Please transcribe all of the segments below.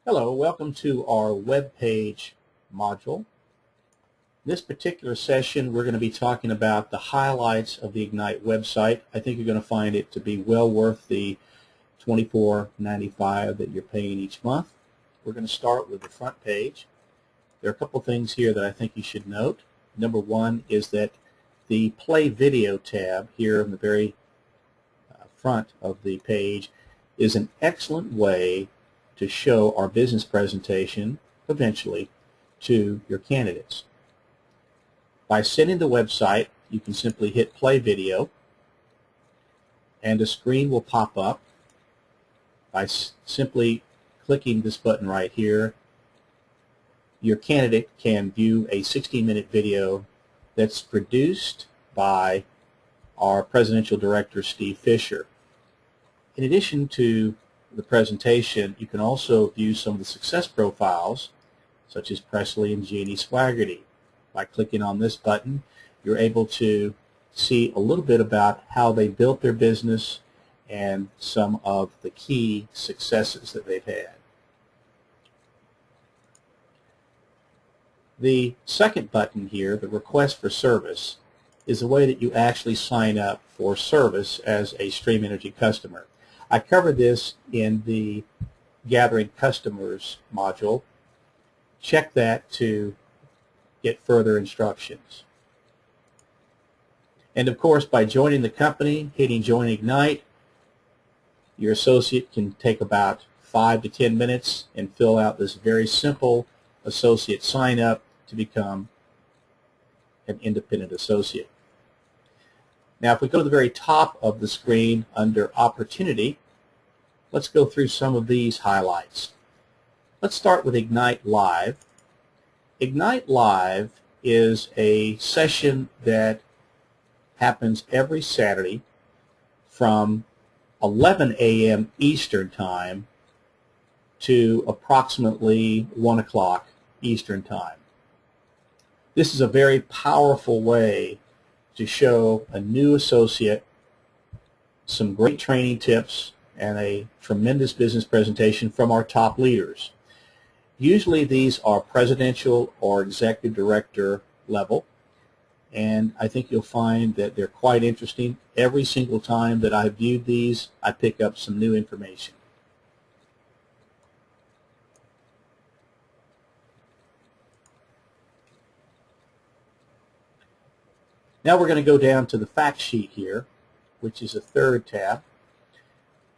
Hello, welcome to our web page module. This particular session we're going to be talking about the highlights of the Ignite website. I think you're going to find it to be well worth the $24.95 that you're paying each month. We're going to start with the front page. There are a couple things here that I think you should note. Number one is that the Play Video tab here in the very front of the page is an excellent way to show our business presentation eventually to your candidates. By sending the website, you can simply hit play video and a screen will pop up. By simply clicking this button right here, your candidate can view a 16-minute video that's produced by our Presidential Director, Steve Fisher. In addition to the presentation, you can also view some of the success profiles, such as Presley and Jeannie Swaggerty. By clicking on this button, you're able to see a little bit about how they built their business and some of the key successes that they've had. The second button here, the Request for Service, is a way that you actually sign up for service as a Stream Energy customer. I covered this in the Gathering Customers module. Check that to get further instructions. And of course, by joining the company, hitting Join Ignite, your associate can take about 5 to 10 minutes and fill out this very simple associate sign up to become an independent associate. Now, if we go to the very top of the screen under Opportunity, let's go through some of these highlights. Let's start with Ignite Live. Ignite Live is a session that happens every Saturday from 11 a.m. Eastern Time to approximately 1 o'clock Eastern Time. This is a very powerful way to show a new associate some great training tips and a tremendous business presentation from our top leaders. Usually these are presidential or executive director level, and I think you'll find that they're quite interesting. Every single time that I've viewed these, I pick up some new information. Now we're going to go down to the fact sheet here, which is a third tab.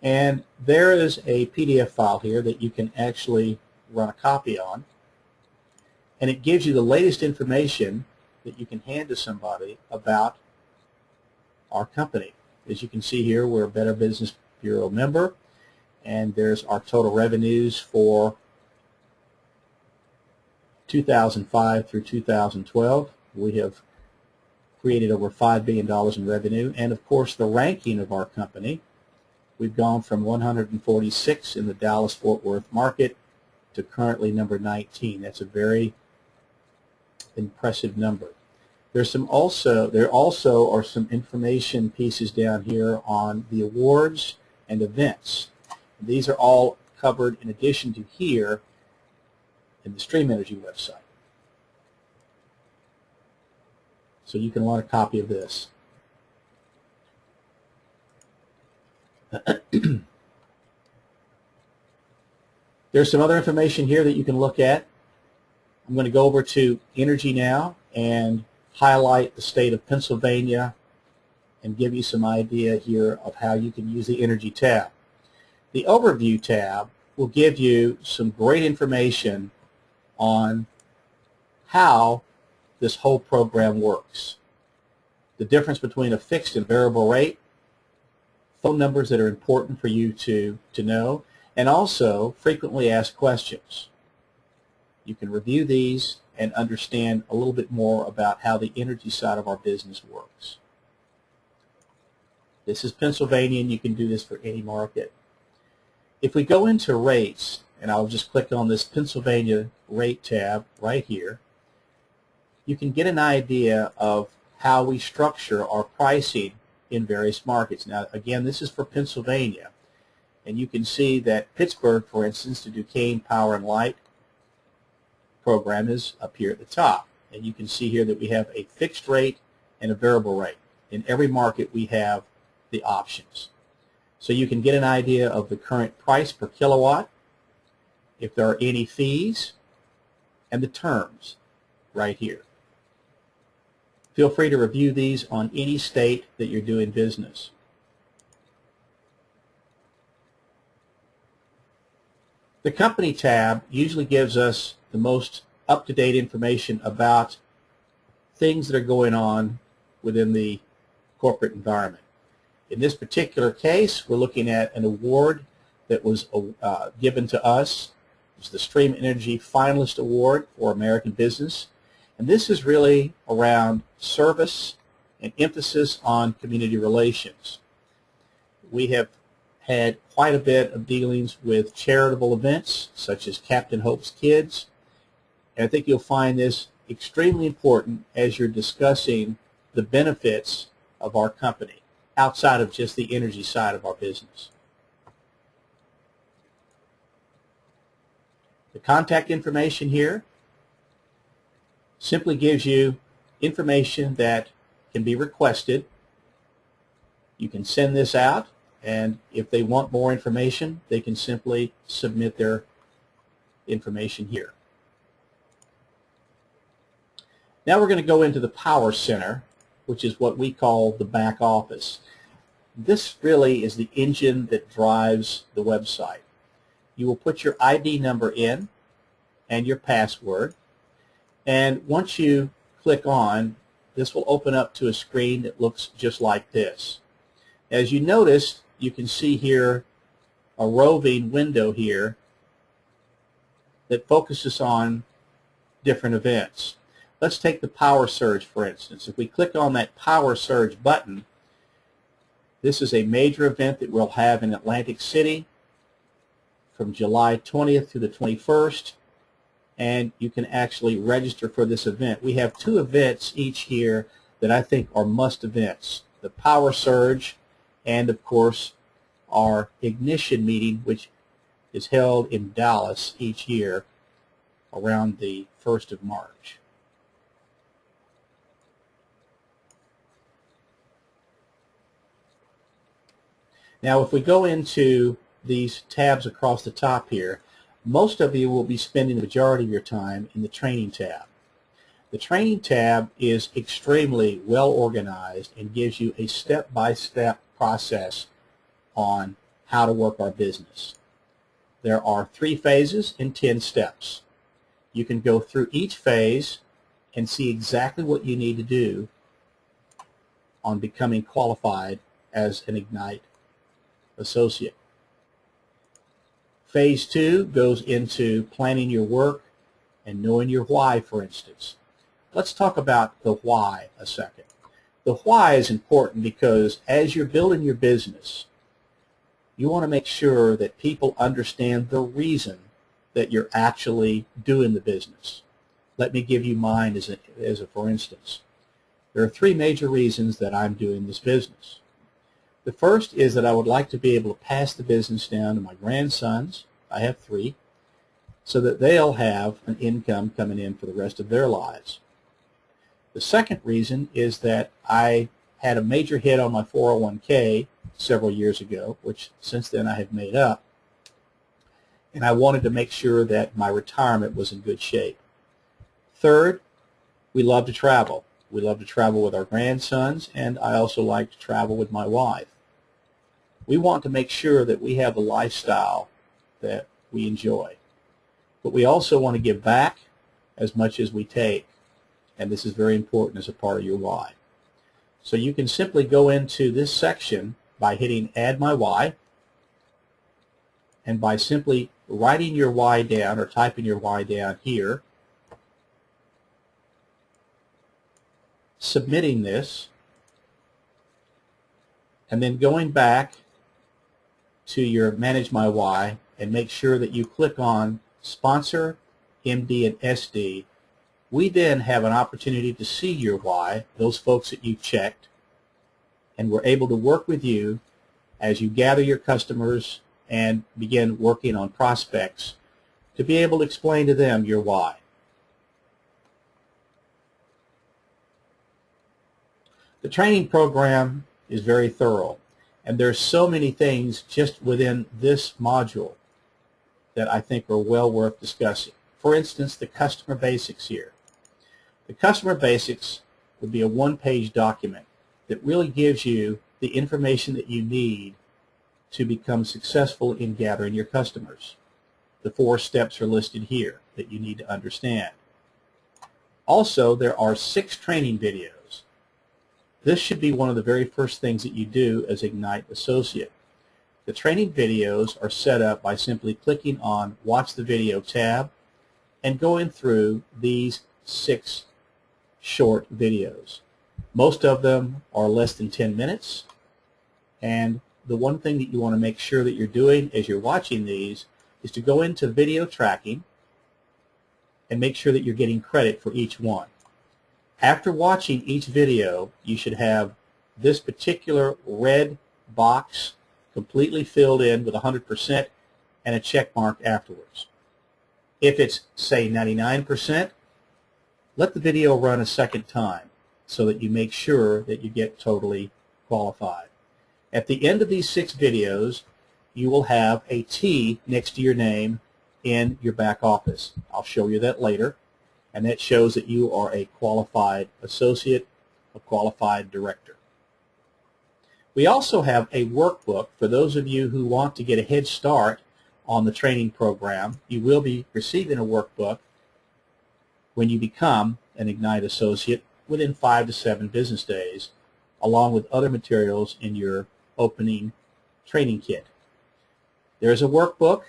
And there is a PDF file here that you can actually run a copy on. And it gives you the latest information that you can hand to somebody about our company. As you can see here, we're a Better Business Bureau member, and there's our total revenues for 2005 through 2012. We have created over $5 billion in revenue, and of course the ranking of our company. We've gone from 146 in the Dallas-Fort Worth market to currently number 19. That's a very impressive number. There also are some information pieces down here on the awards and events. These are all covered in addition to here in the Stream Energy website. So you can run a copy of this. There's some other information here that you can look at. I'm going to go over to Energy now and highlight the state of Pennsylvania and give you some idea here of how you can use the Energy tab. The Overview tab will give you some great information on how this whole program works. The difference between a fixed and variable rate, phone numbers that are important for you to know, and also frequently asked questions. You can review these and understand a little bit more about how the energy side of our business works. This is Pennsylvania, and you can do this for any market. If we go into rates, and I'll just click on this Pennsylvania rate tab right here, you can get an idea of how we structure our pricing in various markets. Now, again, this is for Pennsylvania. And you can see that Pittsburgh, for instance, the Duquesne Power and Light program is up here at the top. And you can see here that we have a fixed rate and a variable rate. In every market we have the options. So you can get an idea of the current price per kilowatt, if there are any fees, and the terms right here. Feel free to review these on any state that you're doing business. The Company tab usually gives us the most up-to-date information about things that are going on within the corporate environment. In this particular case, we're looking at an award that was given to us. It's the Stream Energy Finalist Award for American Business. And this is really around service and emphasis on community relations. We have had quite a bit of dealings with charitable events such as Captain Hope's Kids. And I think you'll find this extremely important as you're discussing the benefits of our company outside of just the energy side of our business. The contact information here simply gives you information that can be requested. You can send this out, and if they want more information, they can simply submit their information here. Now we're going to go into the Power Center, which is what we call the back office. This really is the engine that drives the website. You will put your ID number in and your password, and once you click on, this will open up to a screen that looks just like this. As you notice, you can see here a roving window here that focuses on different events. Let's take the Power Surge, for instance. If we click on that Power Surge button, this is a major event that we'll have in Atlantic City from July 20th to the 21st, and you can actually register for this event. We have two events each year that I think are must events: the Power Surge and, of course, our Ignition meeting, which is held in Dallas each year around the 1st of March. Now, if we go into these tabs across the top here, most of you will be spending the majority of your time in the Training tab. The Training tab is extremely well organized and gives you a step-by-step process on how to work our business. There are 3 phases and 10 steps. You can go through each phase and see exactly what you need to do on becoming qualified as an Ignite associate. Phase 2 goes into planning your work and knowing your why, for instance. Let's talk about the why a second. The why is important because as you're building your business, you want to make sure that people understand the reason that you're actually doing the business. Let me give you mine as a for instance. There are 3 major reasons that I'm doing this business. The first is that I would like to be able to pass the business down to my grandsons. I have 3, so that they'll have an income coming in for the rest of their lives. The second reason is that I had a major hit on my 401k several years ago, which since then I have made up, and I wanted to make sure that my retirement was in good shape. Third, we love to travel. We love to travel with our grandsons, and I also like to travel with my wife. We want to make sure that we have a lifestyle that we enjoy. But we also want to give back as much as we take, and this is very important as a part of your why. So you can simply go into this section by hitting Add My Why, and by simply writing your why down or typing your why down here, submitting this, and then going back to your Manage My Why and make sure that you click on Sponsor, MD, and SD. We then have an opportunity to see your why, those folks that you checked, and we're able to work with you as you gather your customers and begin working on prospects to be able to explain to them your why. The training program is very thorough, and there's so many things just within this module that I think are well worth discussing. For instance, the customer basics here. The customer basics would be a one-page document that really gives you the information that you need to become successful in gathering your customers. The 4 steps are listed here that you need to understand. Also, there are 6 training videos. This should be one of the very first things that you do as Ignite Associate. The training videos are set up by simply clicking on Watch the Video tab and going through these 6 short videos. Most of them are less than 10 minutes, and the one thing that you want to make sure that you're doing as you're watching these is to go into video tracking and make sure that you're getting credit for each one. After watching each video, you should have this particular red box completely filled in with 100% and a check mark afterwards. If it's, say, 99%, let the video run a second time so that you make sure that you get totally qualified. At the end of these 6 videos, you will have a T next to your name in your back office. I'll show you that later, and that shows that you are a qualified associate, a qualified director. We also have a workbook for those of you who want to get a head start on the training program. You will be receiving a workbook when you become an Ignite Associate within 5 to 7 business days, along with other materials in your opening training kit. There's a workbook,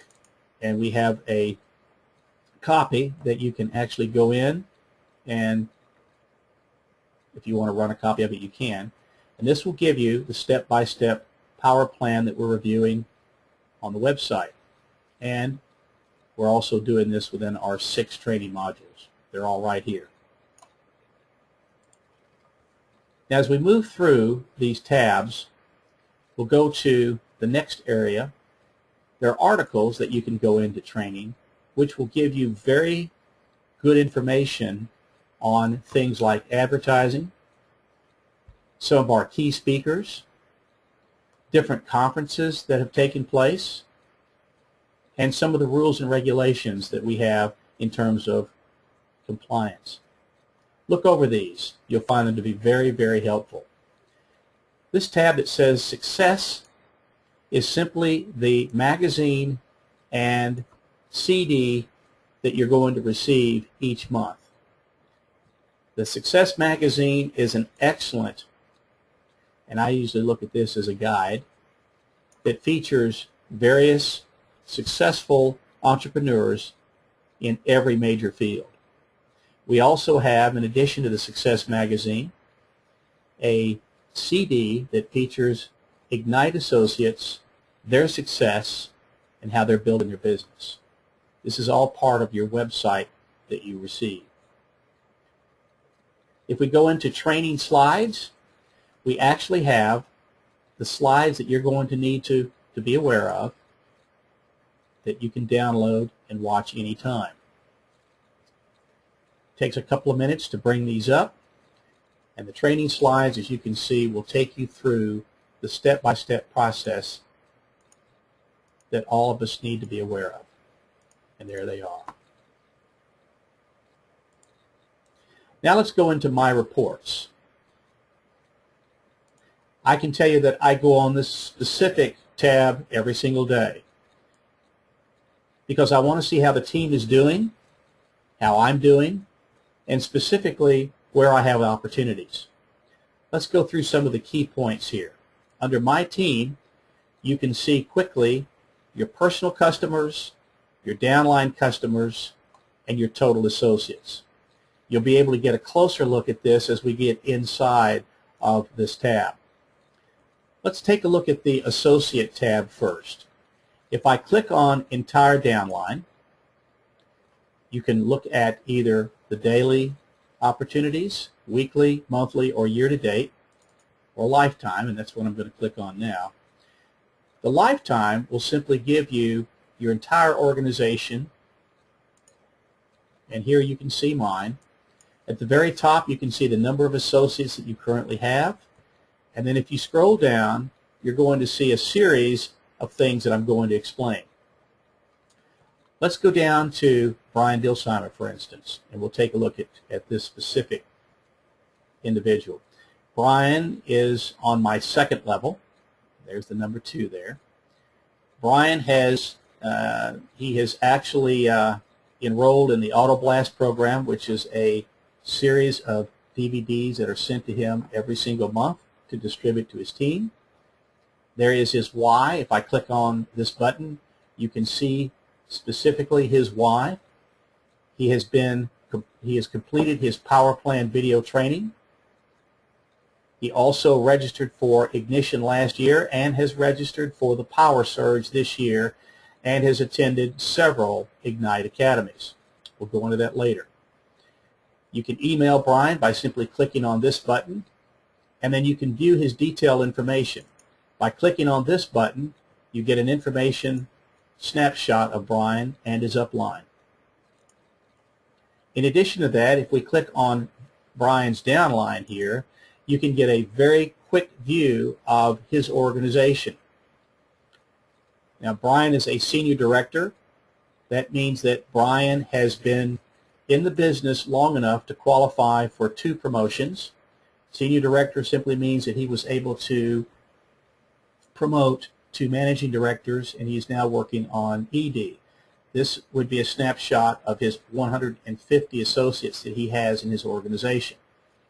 and we have a copy that you can actually go in, and if you want to run a copy of it, you can. And this will give you the step-by-step power plan that we're reviewing on the website. And we're also doing this within our 6 training modules. They're all right here. Now, as we move through these tabs, we'll go to the next area. There are articles that you can go into training, which will give you very good information on things like advertising, some of our key speakers, different conferences that have taken place, and some of the rules and regulations that we have in terms of compliance. Look over these. You'll find them to be very, very helpful. This tab that says Success is simply the magazine and CD that you're going to receive each month. The Success magazine is an excellent, and I usually look at this as a guide, that features various successful entrepreneurs in every major field. We also have, in addition to the Success magazine, a CD that features Ignite Associates, their success, and how they're building their business. This is all part of your website that you receive. If we go into training slides, we actually have the slides that you're going to need to be aware of that you can download and watch anytime. It takes a couple of minutes to bring these up, and the training slides, as you can see, will take you through the step-by-step process that all of us need to be aware of. And there they are. Now let's go into my reports. I can tell you that I go on this specific tab every single day because I want to see how the team is doing, how I'm doing, and specifically where I have opportunities. Let's go through some of the key points here. Under My Team, you can see quickly your personal customers, your downline customers, and your total associates. You'll be able to get a closer look at this as we get inside of this tab. Let's take a look at the Associate tab first. If I click on Entire Downline, you can look at either the daily opportunities, weekly, monthly, or year-to-date, or lifetime, and that's what I'm going to click on now. The lifetime will simply give you your entire organization, and here you can see mine. At the very top you can see the number of associates that you currently have, and then if you scroll down you're going to see a series of things that I'm going to explain. Let's go down to Brian Dilsheimer, for instance, and we'll take a look at this specific individual. Brian is on my second level. There's the number 2 there. Brian has he has actually enrolled in the Auto Blast program, which is a series of DVDs that are sent to him every single month to distribute to his team. There is his why. If I click on this button, you can see specifically his why. He has completed his power plan video training. He also registered for Ignition last year and has registered for the Power Surge this year and has attended several Ignite Academies. We'll go into that later. You can email Brian by simply clicking on this button, and then you can view his detailed information. By clicking on this button, you get an information snapshot of Brian and his upline. In addition to that, if we click on Brian's downline here, you can get a very quick view of his organization. Now, Brian is a senior director. That means that Brian has been in the business long enough to qualify for 2 promotions. Senior director simply means that he was able to promote to managing directors, and he's now working on ED. This would be a snapshot of his 150 associates that he has in his organization.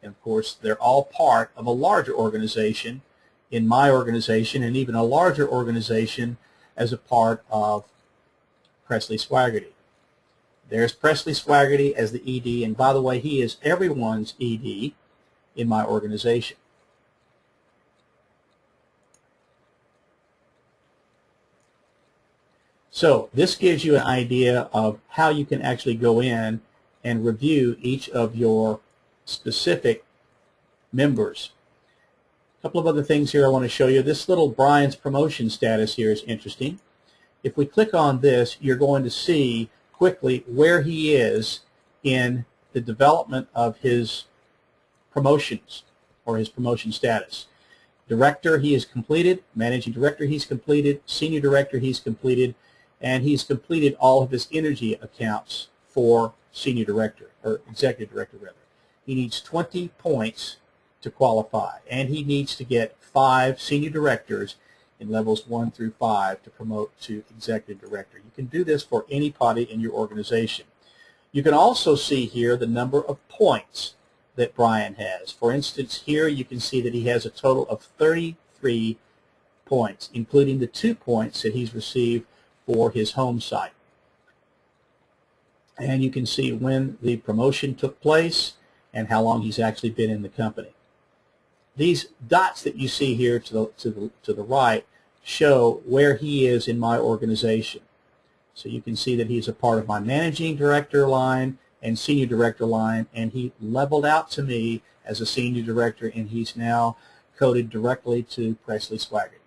And of course, they're all part of a larger organization, in my organization, and even a larger organization as a part of Presley Swaggerty. There's Presley Swaggerty as the ED, and by the way, he is everyone's ED in my organization. So this gives you an idea of how you can actually go in and review each of your specific members. A couple of other things here I want to show you. This little Brian's promotion status here is interesting. If we click on this, you're going to see quickly where he is in the development of his promotions or his promotion status. Director, he has completed. Managing director, he's completed. Senior director, he's completed. And he's completed all of his energy accounts for senior director, or executive director rather. He needs 20 points to qualify, and he needs to get 5 senior directors in levels 1 through 5 to promote to executive director. You can do this for anybody in your organization. You can also see here the number of points that Brian has. For instance, here you can see that he has a total of 33 points, including the 2 points that he's received for his home site. And you can see when the promotion took place and how long he's actually been in the company. These dots that you see here to the right show where he is in my organization. So you can see that he's a part of my managing director line and senior director line, and he leveled out to me as a senior director, and he's now coded directly to Presley Swaggerty.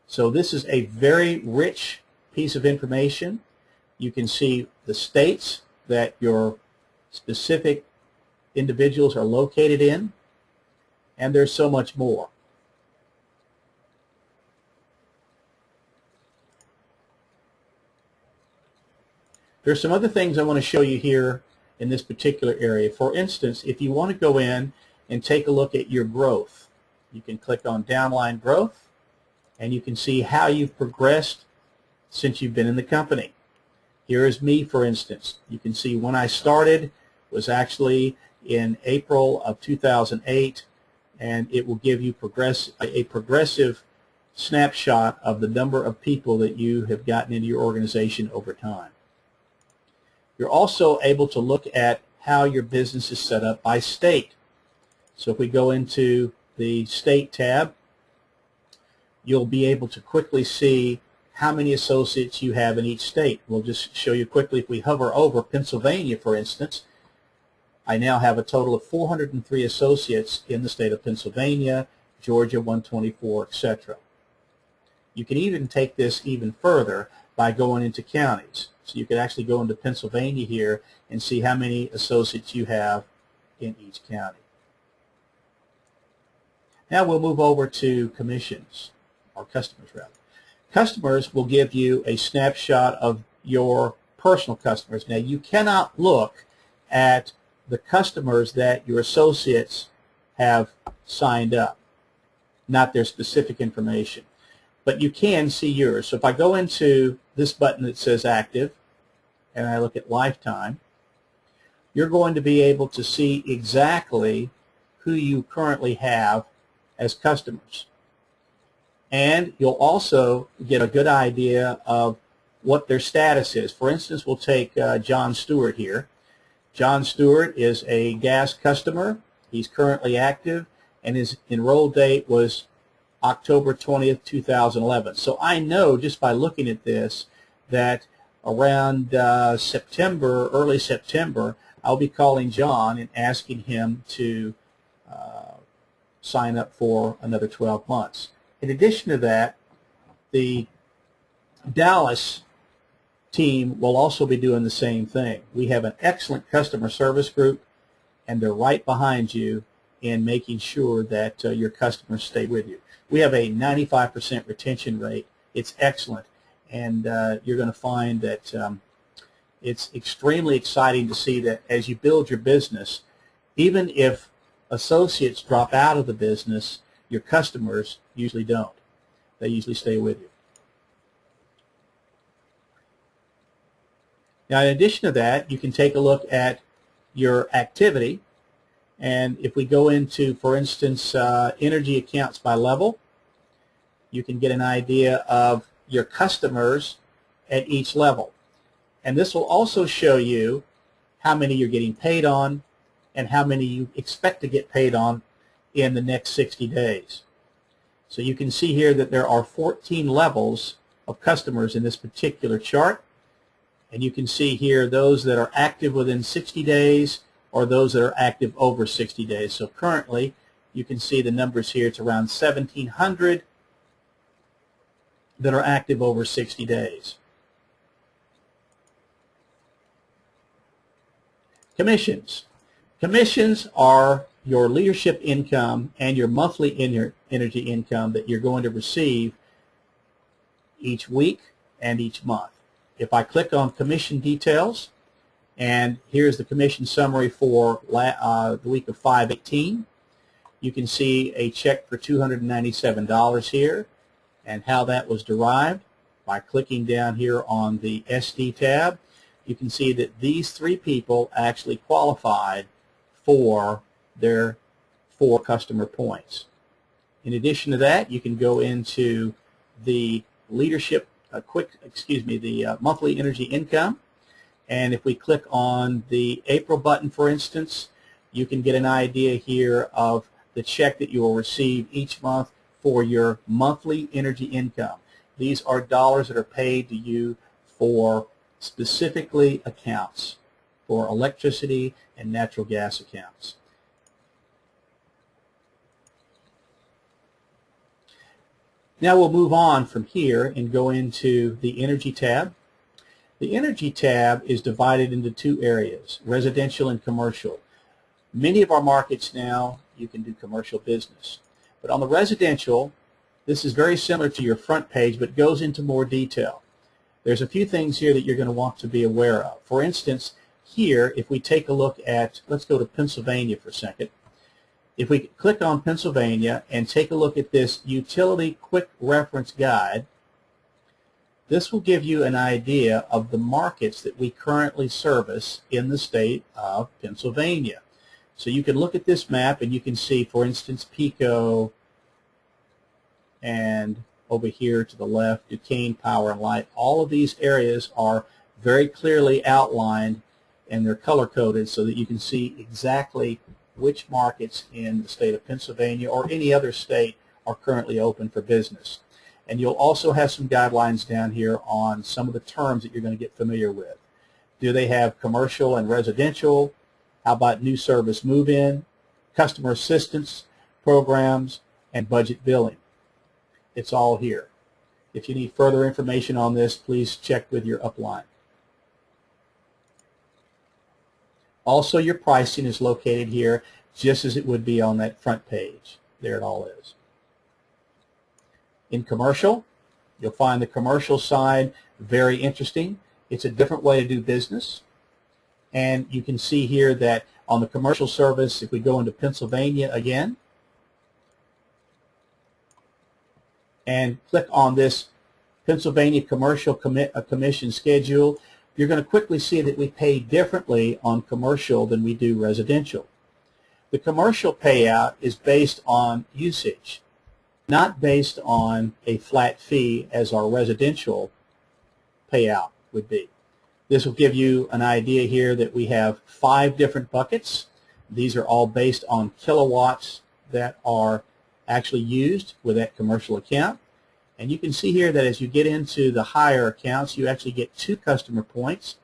So this is a very rich piece of information. You can see the states that your specific individuals are located in, and there's so much more. There's some other things I want to show you here in this particular area. For instance, if you want to go in and take a look at your growth, you can click on Downline Growth, and you can see how you've progressed since you've been in the company. Here is me, for instance. You can see when I started was actually in April of 2008, and it will give you a progressive snapshot of the number of people that you have gotten into your organization over time. You're also able to look at how your business is set up by state. So if we go into the State tab, you'll be able to quickly see how many associates you have in each state. We'll just show you quickly. If we hover over Pennsylvania, for instance, I now have a total of 403 associates in the state of Pennsylvania, Georgia 124, etc. You can even take this even further by going into counties. So you could actually go into Pennsylvania here and see how many associates you have in each county. Now we'll move over to commissions, or customers rather. Customers will give you a snapshot of your personal customers. Now you cannot look at the customers that your associates have signed up, not their specific information. But you can see yours. So if I go into this button that says active and I look at lifetime, you're going to be able to see exactly who you currently have as customers. And you'll also get a good idea of what their status is. For instance, we'll take John Stewart here. John Stewart is a gas customer. He's currently active, and his enroll date was October 20th, 2011. So I know just by looking at this that around September, early September, I'll be calling John and asking him to sign up for another 12 months. In addition to that, the Dallas team will also be doing the same thing. We have an excellent customer service group, and they're right behind you in making sure that your customers stay with you. We have a 95% retention rate. It's excellent, and you're going to find that it's extremely exciting to see that as you build your business, even if associates drop out of the business, your customers usually don't. They usually stay with you. Now, in addition to that, you can take a look at your activity. And if we go into, for instance, energy accounts by level, you can get an idea of your customers at each level. And this will also show you how many you're getting paid on and how many you expect to get paid on in the next 60 days. So you can see here that there are 14 levels of customers in this particular chart. And you can see here those that are active within 60 days or those that are active over 60 days. So currently, you can see the numbers here. It's around 1,700 that are active over 60 days. Commissions. Commissions are your leadership income and your monthly energy income that you're going to receive each week and each month. If I click on commission details, and here's the commission summary for the week of 5/18, you can see a check for $297 here and how that was derived. By clicking down here on the SD tab, you can see that these three people actually qualified for their 4 customer points. In addition to that, you can go into the leadership, the monthly energy income, and if we click on the April button, for instance, you can get an idea here of the check that you will receive each month for your monthly energy income. These are dollars that are paid to you for specifically accounts, for electricity and natural gas accounts. Now we'll move on from here and go into the Energy tab. The Energy tab is divided into 2 areas, residential and commercial. Many of our markets now, you can do commercial business. But on the residential, this is very similar to your front page, but goes into more detail. There's a few things here that you're going to want to be aware of. For instance, here, if we take a look at, let's go to Pennsylvania for a second. If we click on Pennsylvania and take a look at this Utility Quick Reference Guide, this will give you an idea of the markets that we currently service in the state of Pennsylvania. So you can look at this map and you can see, for instance, Pico, and over here to the left, Duquesne Power and Light. All of these areas are very clearly outlined and they're color-coded so that you can see exactly which markets in the state of Pennsylvania or any other state are currently open for business. And you'll also have some guidelines down here on some of the terms that you're going to get familiar with. Do they have commercial and residential? How about new service move-in, customer assistance programs, and budget billing? It's all here. If you need further information on this, please check with your upline. Also, your pricing is located here just as it would be on that front page. There it all is. In commercial, you'll find the commercial side very interesting. It's a different way to do business. And you can see here that on the commercial service, if we go into Pennsylvania again and click on this Pennsylvania Commercial Commission Schedule, you're going to quickly see that we pay differently on commercial than we do residential. The commercial payout is based on usage, not based on a flat fee as our residential payout would be. This will give you an idea here that we have 5 different buckets. These are all based on kilowatts that are actually used with that commercial account. And you can see here that as you get into the higher accounts, you actually get 2 customer points.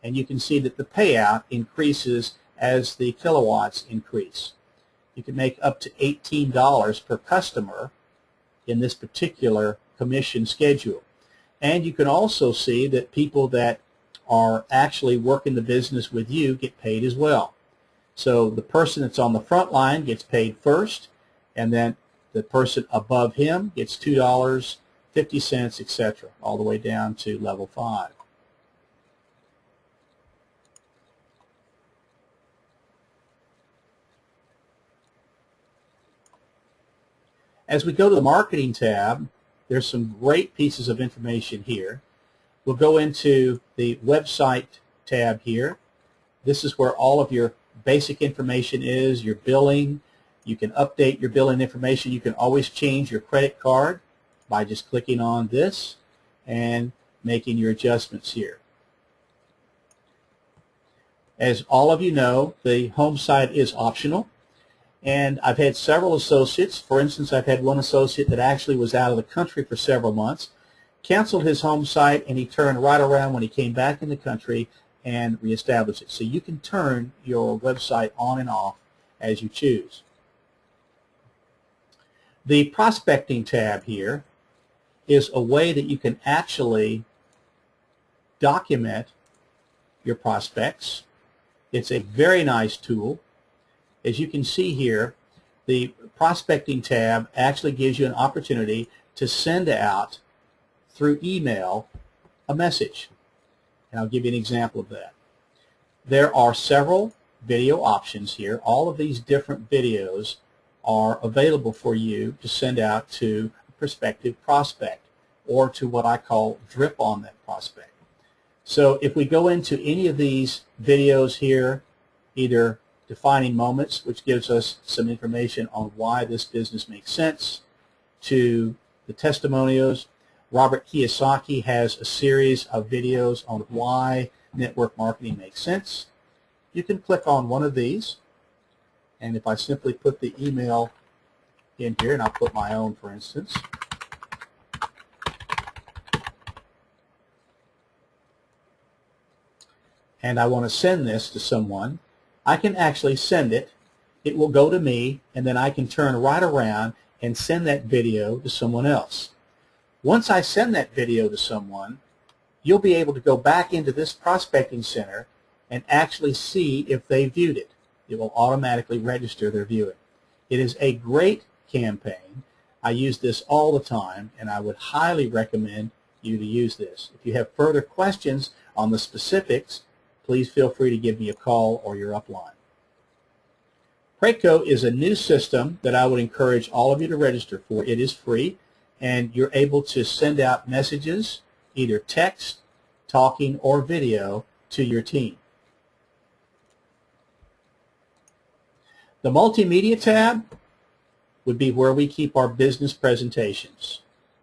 And you can see that the payout increases as the kilowatts increase. You can make up to $18 per customer in this particular commission schedule. And you can also see that people that are actually working the business with you get paid as well. So the person that's on the front line gets paid first, and then the person above him gets $2, 50 cents, etc., all the way down to level 5. As we go to the marketing tab, there's some great pieces of information here. We'll go into the website tab here. This is where all of your basic information is, your billing. You can update your billing information. You can always change your credit card by just clicking on this and making your adjustments here. As all of you know, the home site is optional. And I've had several associates. For instance, I've had one associate that actually was out of the country for several months, canceled his home site, and he turned right around when he came back in the country and reestablished it. So you can turn your website on and off as you choose. The prospecting tab here is a way that you can actually document your prospects. It's a very nice tool. As you can see here, the prospecting tab actually gives you an opportunity to send out through email a message. And I'll give you an example of that. There are several video options here. All of these different videos are available for you to send out to a prospective prospect or to what I call drip on that prospect. So if we go into any of these videos here, either defining moments, which gives us some information on why this business makes sense, to the testimonials. Robert Kiyosaki has a series of videos on why network marketing makes sense. You can click on one of these, and if I simply put the email in here, and I'll put my own for instance, and I want to send this to someone, I can actually send it. It will go to me, and then I can turn right around and send that video to someone else. Once I send that video to someone, you'll be able to go back into this prospecting center and actually see if they viewed it. It will automatically register their viewing. It is a great campaign. I use this all the time, and I would highly recommend you to use this. If you have further questions on the specifics, please feel free to give me a call or your upline. Preco is a new system that I would encourage all of you to register for. It is free, and you're able to send out messages, either text, talking, or video, to your team. The multimedia tab would be where we keep our business presentations.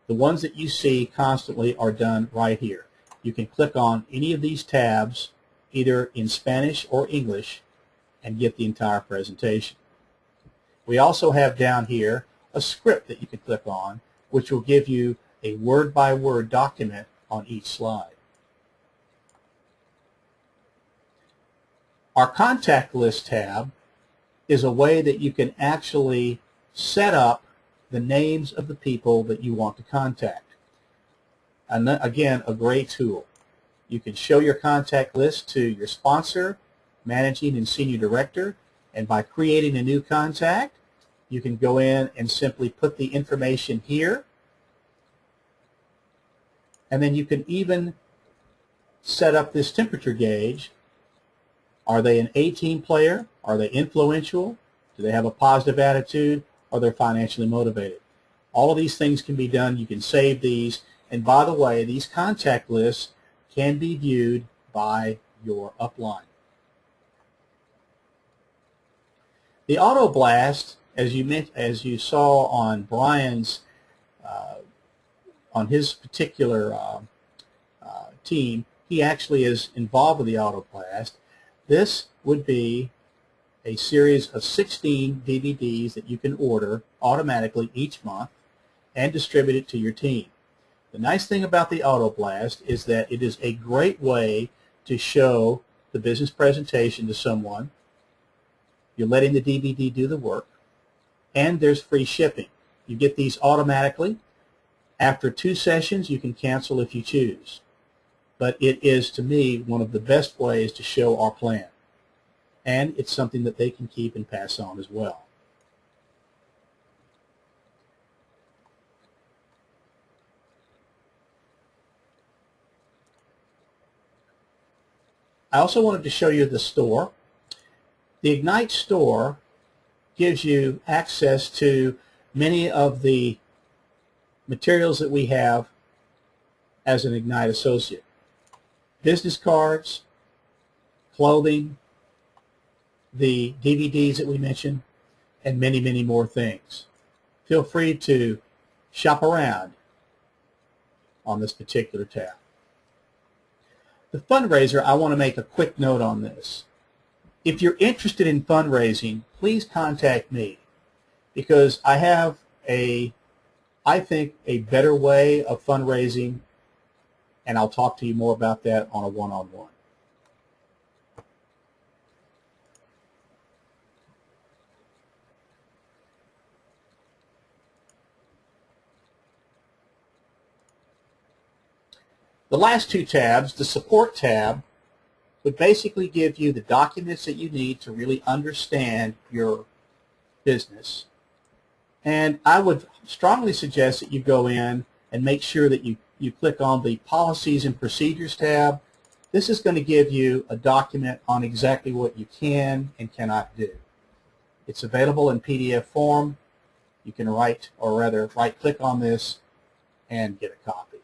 The ones that you see constantly are done right here. You can click on any of these tabs, either in Spanish or English, and get the entire presentation. We also have down here a script that you can click on, which will give you a word-by-word document on each slide. Our contact list tab is a way that you can actually set up the names of the people that you want to contact. And again, a great tool. You can show your contact list to your sponsor, managing and senior director, and by creating a new contact, you can go in and simply put the information here, and then you can even set up this temperature gauge. Are they an A-team player? Are they influential? Do they have a positive attitude? Are they financially motivated? All of these things can be done. You can save these. And by the way, these contact lists can be viewed by your upline. The Auto Blast, as you saw on Brian's, on his particular team, he actually is involved with the Auto Blast. This would be a series of 16 DVDs that you can order automatically each month and distribute it to your team. The nice thing about the Auto Blast is that it is a great way to show the business presentation to someone. You're letting the DVD do the work, and there's free shipping. You get these automatically. After 2 sessions, you can cancel if you choose. But it is, to me, one of the best ways to show our plan. And it's something that they can keep and pass on as well. I also wanted to show you the store. The Ignite store gives you access to many of the materials that we have as an Ignite associate. Business cards, clothing, the DVDs that we mentioned, and many, many more things. Feel free to shop around on this particular tab. The fundraiser, I want to make a quick note on this. If you're interested in fundraising, please contact me, because I have I think, a better way of fundraising, and I'll talk to you more about that on a one-on-one. The last 2 tabs, the support tab, would basically give you the documents that you need to really understand your business. And I would strongly suggest that you go in and make sure that you click on the Policies and Procedures tab. This is going to give you a document on exactly what you can and cannot do. It's available in PDF form. You can right-click on this and get a copy.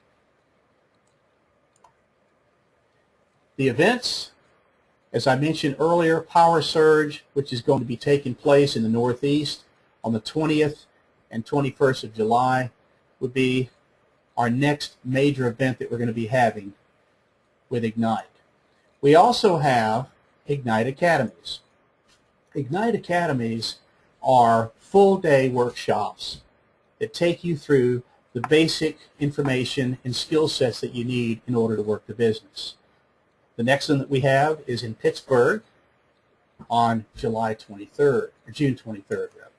The events, as I mentioned earlier, Power Surge, which is going to be taking place in the Northeast on the 20th and 21st of July, would be our next major event that we're going to be having with Ignite. We also have Ignite Academies. Ignite Academies are full-day workshops that take you through the basic information and skill sets that you need in order to work the business. The next one that we have is in Pittsburgh on July 23rd, or June 23rd, rather.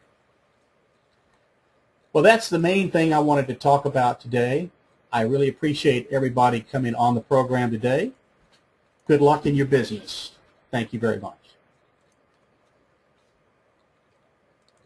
Well, that's the main thing I wanted to talk about today. I really appreciate everybody coming on the program today. Good luck in your business. Thank you very much.